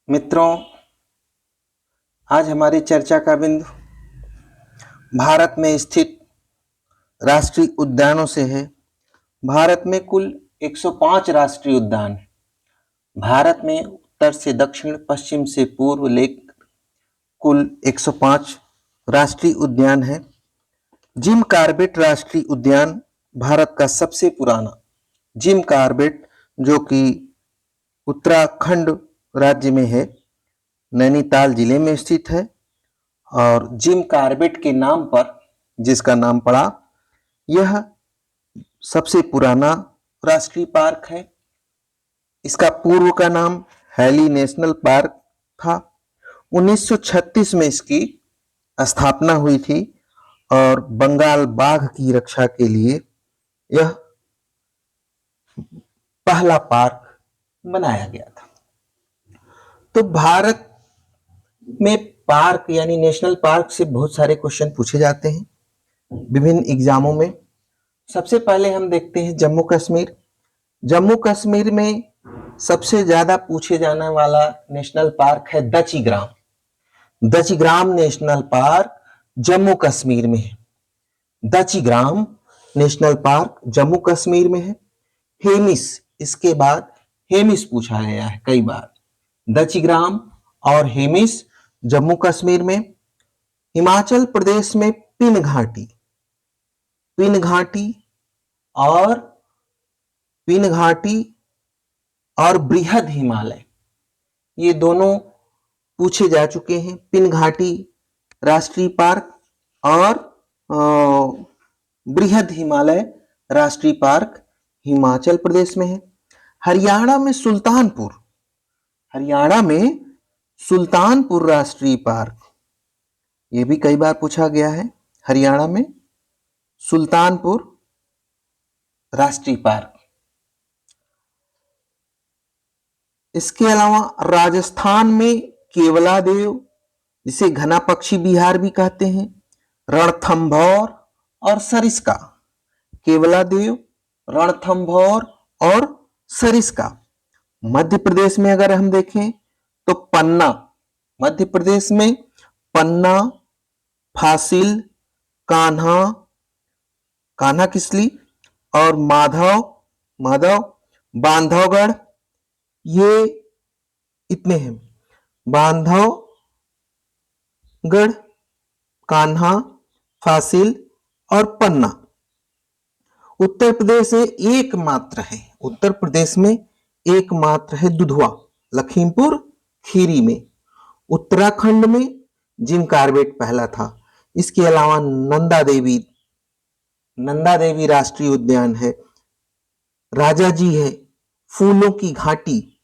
मित्रों, आज हमारी चर्चा का बिंदु भारत में स्थित राष्ट्रीय उद्यानों से है। भारत में कुल 105 राष्ट्रीय उद्यान हैं। भारत में उत्तर से दक्षिण, पश्चिम से पूर्व लेकर कुल 105 राष्ट्रीय उद्यान हैं। जिम कॉर्बेट राष्ट्रीय उद्यान भारत का सबसे पुराना जिम कॉर्बेट, जो कि उत्तराखंड राज्य में है, नैनीताल जिले में स्थित है और जिम कॉर्बेट के नाम पर जिसका नाम पड़ा, यह सबसे पुराना राष्ट्रीय पार्क है। इसका पूर्व का नाम हैली नेशनल पार्क था। 1936 में इसकी स्थापना हुई थी और बंगाल बाघ की रक्षा के लिए यह पहला पार्क बनाया गया था। तो भारत में पार्क यानी नेशनल पार्क से बहुत सारे क्वेश्चन पूछे जाते हैं विभिन्न एग्जामों में। सबसे पहले हम देखते हैं जम्मू कश्मीर। जम्मू कश्मीर में सबसे ज्यादा पूछे जाने वाला नेशनल पार्क है दचिग्राम। दचिग्राम नेशनल पार्क जम्मू कश्मीर में है। दचिग्राम नेशनल पार्क जम्मू कश्मीर में है। हेमिस, इसके बाद हेमिस पूछा गया है कई बार। दचिग्राम और हेमिस जम्मू कश्मीर में। हिमाचल प्रदेश में पिन घाटी, पिन घाटी और पिन घाटी और बृहद हिमालय, ये दोनों पूछे जा चुके हैं। पिन घाटी राष्ट्रीय पार्क और बृहद हिमालय राष्ट्रीय पार्क हिमाचल प्रदेश में है। हरियाणा में सुल्तानपुर, हरियाणा में सुल्तानपुर राष्ट्रीय पार्क, ये भी कई बार पूछा गया है। हरियाणा में सुल्तानपुर राष्ट्रीय पार्क। इसके अलावा राजस्थान में केवलादेव, जिसे घना पक्षी बिहार भी कहते हैं, रणथंभौर और सरिस्का। केवलादेव, रणथंभौर और सरिस्का। मध्य प्रदेश में अगर हम देखें तो पन्ना, मध्य प्रदेश में पन्ना, फासिल, कान्हा, कान्हा किसली और माधव, बांधवगढ़, ये इतने हैं। बांधवगढ़, कान्हा, फासिल और पन्ना। उत्तर प्रदेश में एकमात्र है, उत्तर प्रदेश में एकमात्र है दुधवा, लखीमपुर खीरी में। उत्तराखंड में जिम कॉर्बेट पहला था। इसके अलावा नंदा देवी राष्ट्रीय उद्यान है। राजाजी है, फूलों की घाटी।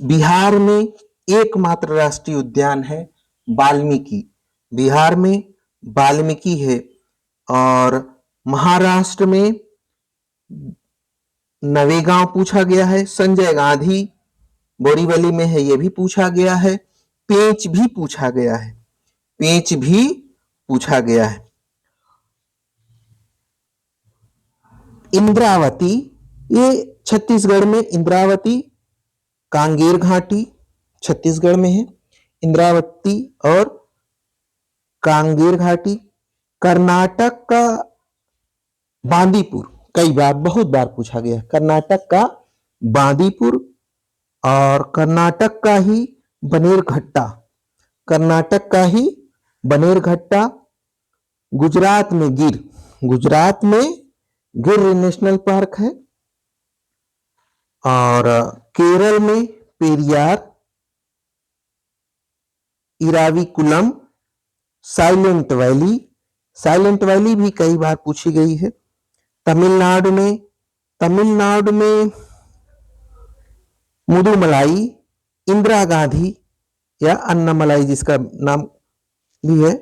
बिहार में एकमात्र राष्ट्रीय उद्यान है वाल्मीकि, बिहार में वाल्मीकि है। और महाराष्ट्र में नवेगांव पूछा गया है। संजय गांधी बोरीवली में है, यह भी पूछा गया है। पेंच भी पूछा गया है, पेंच भी पूछा गया है। इंद्रावती, ये छत्तीसगढ़ में इंद्रावती, कांगेर घाटी छत्तीसगढ़ में है, इंद्रावती और कांगेर घाटी। कर्नाटक का बांदीपुर, कई बार बहुत बार पूछा गया, कर्नाटक का बांदीपुर और कर्नाटक का ही बनेरघट्टा, कर्नाटक का ही बनेरघट्टा। गुजरात में गिर, गुजरात में गिर नेशनल पार्क है। और केरल में Periyar, Eravikulam, silent valley, silent valley भी कई बार पूछी गई है। तमिलनाडु में मुदुमलाई, इंदिरा गांधी या अन्नामलाई जिसका नाम भी है।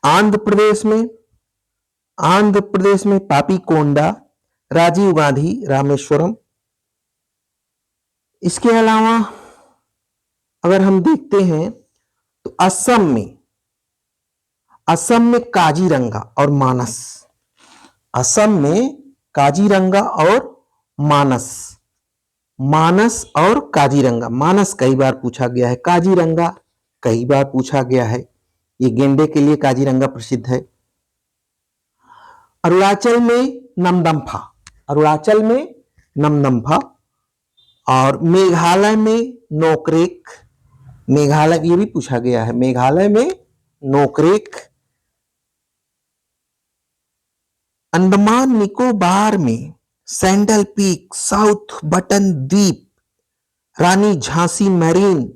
आंध्र प्रदेश में पापीकोंडा, राजीव गांधी, रामेश्वरम। इसके अलावा अगर हम देखते हैं तो असम में काजीरंगा और मानस, असम में काजीरंगा और मानस, मानस और काजीरंगा। मानस कई बार पूछा गया है, काजीरंगा कई बार पूछा गया है। ये गेंडे के लिए काजीरंगा प्रसिद्ध है। अरुणाचल में नमदम्फा, अरुणाचल में नमदम्फा। और मेघालय में नोकरेक, मेघालय ये भी पूछा गया है, मेघालय में नोकरेक। अंडमान निकोबार में सैंडल पीक, साउथ बटन द्वीप, रानी झांसी मरीन,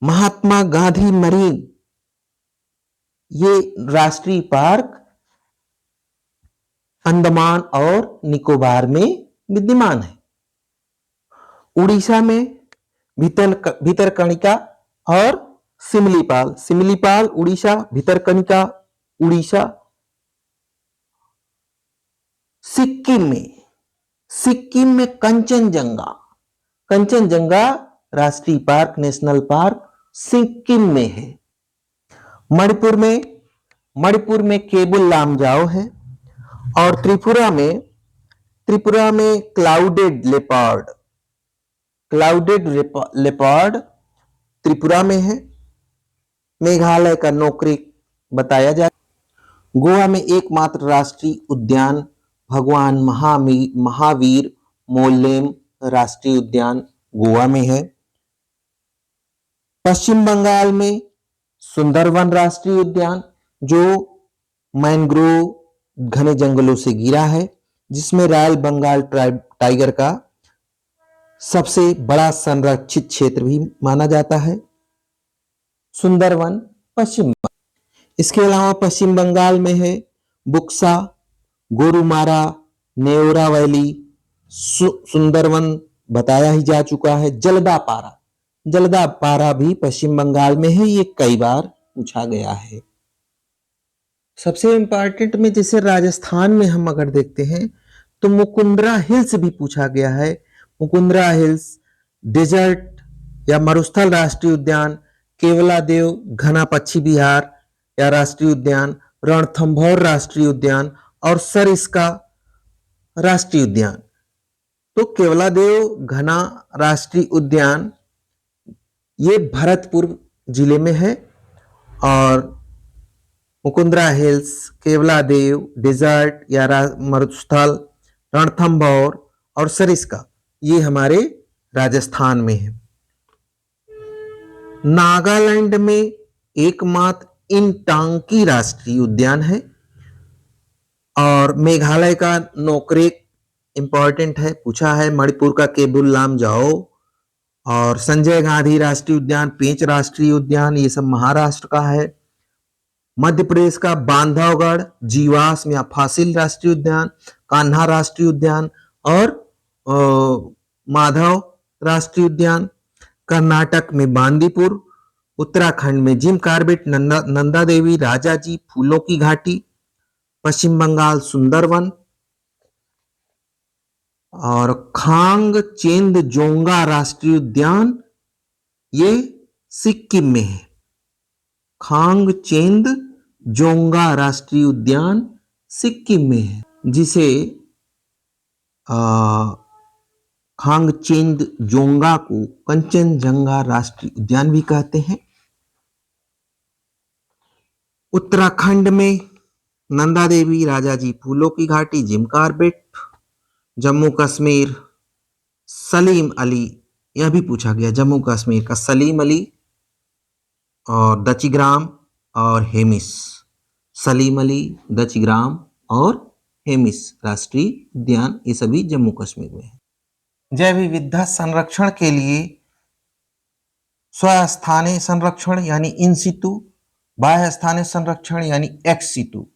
महात्मा गांधी मरीन, ये राष्ट्रीय पार्क अंडमान और निकोबार में विद्यमान है। उड़ीसा में भितरकनिका और सिमलीपाल, सिमलीपाल उड़ीसा, भितरकनिका उड़ीसा। सिक्किम में कंचनजंगा, कंचनजंगा राष्ट्रीय पार्क, नेशनल पार्क सिक्किम में है। मणिपुर में केबुल लामजाओ है। और त्रिपुरा में clouded leopard, clouded leopard Tripura में है। मेघालय का नोकरेक बताया जाए। गोवा में एकमात्र राष्ट्रीय उद्यान भगवान महावीर मोल्लेम राष्ट्रीय उद्यान गोवा में है। पश्चिम बंगाल में सुंदरवन राष्ट्रीय उद्यान, जो मैंग्रोव घने जंगलों से घिरा है, जिसमें रॉयल बंगाल टाइगर का सबसे बड़ा संरक्षित क्षेत्र भी माना जाता है, सुंदरवन पश्चिम बंगाल। इसके अलावा पश्चिम बंगाल में है बुक्सा, गोरुमारा, नेओरा वैली, सुंदरवन बताया ही जा चुका है। जलदापारा, जलदापारा भी पश्चिम बंगाल में है, ये कई बार पूछा गया है। सबसे इंपॉर्टेंट में जैसे राजस्थान में हम अगर देखते हैं तो मुकुंदरा हिल्स भी पूछा गया है। मुकुंदरा हिल्स डेजर्ट या मरुस्थल राष्ट्रीय उद्यान, केवलादेव घना पक्षी विहार या राष्ट्रीय उद्यान, रणथंभौर राष्ट्रीय उद्यान और सरिस्का राष्ट्रीय उद्यान। तो केवलादेव घना राष्ट्रीय उद्यान ये भरतपुर जिले में है। और मुकुंदरा हिल्स, केवलादेव डेजर्ट या मरुस्थल, रणथंभौर और सरिस्का ये हमारे राजस्थान में है। नागालैंड में एकमात्र इंटांकी राष्ट्रीय उद्यान है। और मेघालय का नोकरेक इंपॉर्टेंट है, पूछा है। मणिपुर का केबुल लामजाओ और संजय गांधी राष्ट्रीय उद्यान, पेंच राष्ट्रीय उद्यान, ये सब महाराष्ट्र का है। मध्य प्रदेश का बांधवगढ़, जीवाश्म या फासिल राष्ट्रीय उद्यान, कान्हा राष्ट्रीय उद्यान और माधव राष्ट्रीय उद्यान। कर्नाटक में बांदीपुर, उत्तराखंड में जिम कार्बेट, नंदा देवी, राजाजी, फूलों की घाटी। पश्चिम बंगाल सुंदरवन। और खांगचेंदजोंगा राष्ट्रीय उद्यान ये सिक्किम में है। खांगचेंदजोंगा राष्ट्रीय उद्यान सिक्किम में है, जिसे खांगचेंदजोंगा को कंचनजंगा राष्ट्रीय उद्यान भी कहते हैं। उत्तराखंड में नंदा देवी, राजाजी, फूलों की घाटी, जिम कार्बेट। जम्मू कश्मीर सलीम अली, यह भी पूछा गया, जम्मू कश्मीर का सलीम अली और दचिग्राम और हेमिस। सलीम अली, दचिग्राम और हेमिस राष्ट्रीय उद्यान, ये सभी जम्मू कश्मीर में है। जैव विविधता संरक्षण के लिए स्वस्थानीय संरक्षण यानी इन सितु, बाह्य स्थानीय संरक्षण यानी एक्स सितु।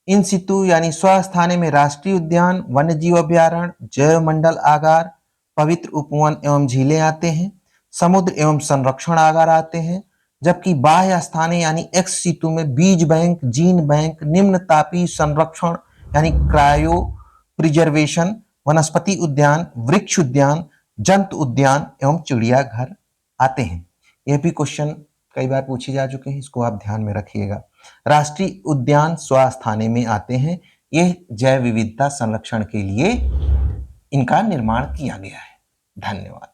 इन सितु यानी स्वस्थानीय में राष्ट्रीय उद्यान, वन्यजीव अभ्यारण्य, जैव मंडल आगार, पवित्र उपवन एवं झीलें आते हैं। समुद्र एवं संरक्षण आगार आते हैं। जबकि बाह्य स्थानीय यानी एक्स सितु में बीज बैंक, जीन बैंक, निम्न तापीय संरक्षण यानी क्रायो प्रिजर्वेशन, वनस्पति उद्यान, वृक्ष उद्यान, जंतु उद्यान एवं चिड़ियाघर आते हैं। यह भी क्वेश्चन कई बार पूछे जा चुके हैं, इसको आप ध्यान में रखिएगा। राष्ट्रीय उद्यान स्वस्थानीय में आते हैं। यह जैव विविधता संरक्षण के लिए इनका निर्माण किया गया है। धन्यवाद।